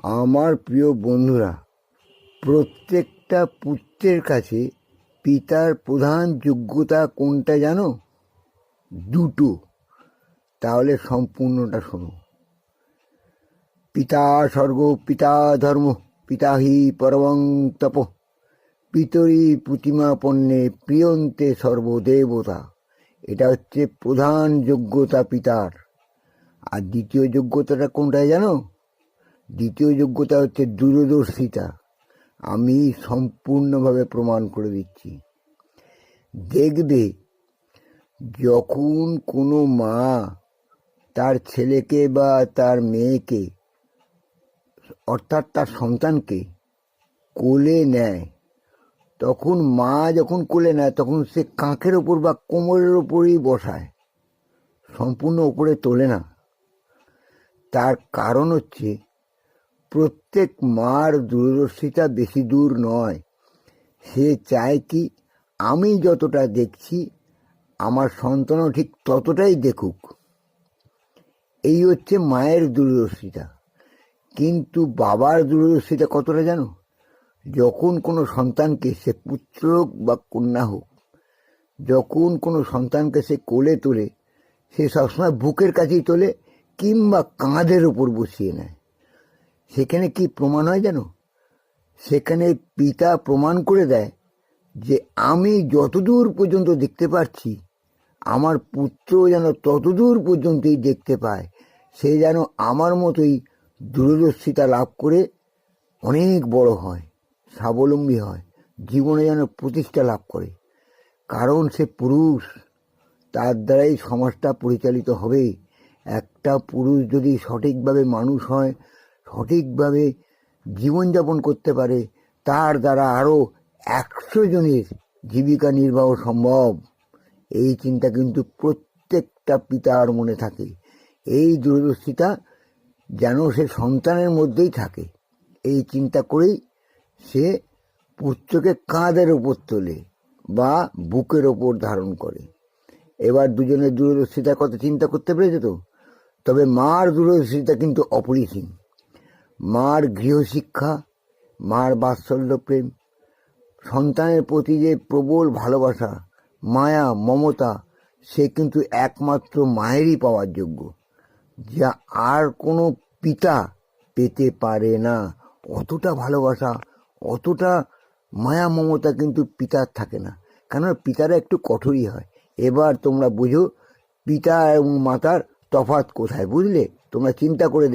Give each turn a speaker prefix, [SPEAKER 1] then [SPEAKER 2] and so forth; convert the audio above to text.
[SPEAKER 1] আমার প্রিয় বন্ধুরা, প্রত্যেকটা পুত্রের কাছে পিতার প্রধান যোগ্যতা কোনটা জানো? দুটো। তাহলে সম্পূর্ণটা শোনো। পিতা স্বর্গ, পিতা ধর্ম, পিতা হি পরমং তপ, পিতরি প্রতিমা পণ্যে প্রিয়ন্তে সর্বদেবতা। এটা হচ্ছে প্রধান যোগ্যতা পিতার। আর দ্বিতীয় যোগ্যতাটা কোনটা জানো? দ্বিতীয় যোগ্যতা হচ্ছে দূরদর্শিতা। আমি সম্পূর্ণভাবে প্রমাণ করে দিচ্ছি। দেখবে, যখন কোনো মা তার ছেলেকে বা তার মেয়েকে, অর্থাৎ তার সন্তানকে কোলে নেয়, তখন মা যখন কোলে নেয় তখন সে কাঁখের ওপর বা কোমরের ওপরই বসায়, সম্পূর্ণ ওপরে তোলে না। তার কারণ হচ্ছে প্রত্যেক মার দূরদর্শিতা বেশি দূর নয়। সে চায় কি, আমি যতটা দেখছি আমার সন্তানও ঠিক ততটাই দেখুক। এই হচ্ছে মায়ের দূরদর্শিতা। কিন্তু বাবার দূরদর্শিতা কতটা জানো? যখন কোনো সন্তানকে, সে পুত্র হোক বা কন্যা হোক, যখন কোনো সন্তানকে সে কোলে তোলে, সে সবসময় বুকের কাছেই তোলে কিংবা কাঁধের ওপর বসিয়ে নেয়। সেখানে কি প্রমাণ হয় জানো? সেখানে পিতা প্রমাণ করে দেয় যে আমি যতদূর পর্যন্ত দেখতে পাচ্ছি, আমার পুত্র যেন ততদূর পর্যন্তই দেখতে পায়। সে যেন আমার মতোই দূরদর্শিতা লাভ করে অনেক বড় হয়, স্বাবলম্বী হয়, জীবনে যেন প্রতিষ্ঠা লাভ করে। কারণ সে পুরুষ, তার দ্বারাই সমাজটা পরিচালিত হবে। একটা পুরুষ যদি সঠিকভাবে মানুষ হয়, সঠিকভাবে জীবনযাপন করতে পারে, তার দ্বারা আরও 100 জনের জীবিকা নির্বাহ সম্ভব। এই চিন্তা কিন্তু প্রত্যেকটা পিতার মনে থাকে। এই দূরদর্শিতা যেন সে সন্তানের মধ্যেই থাকে, এই চিন্তা করেই সে পুত্রকে কাঁধের ওপর তোলে বা বুকের ওপর ধারণ করে। এবার দুজনের দূরদর্শিতার কথা চিন্তা করতে পেরেছে তো? তবে মার দূরদর্শিতা কিন্তু অপরিসীম। মার গৃহশিক্ষা, মার বাৎসল্য প্রেম, সন্তানের প্রতি যে প্রবল ভালোবাসা, মায়া, মমতা, সে কিন্তু একমাত্র মায়েরই পাওয়ার যোগ্য, যা আর কোনো পিতা পেতে পারে না। অতটা ভালোবাসা, অতটা মায়া মমতা কিন্তু পিতার থাকে না, কেন পিতারা একটু কঠোরই হয়। এবার তোমরা বুঝো পিতা এবং মাতার তফাৎ কোথায়, বুঝলে? তোমরা চিন্তা করে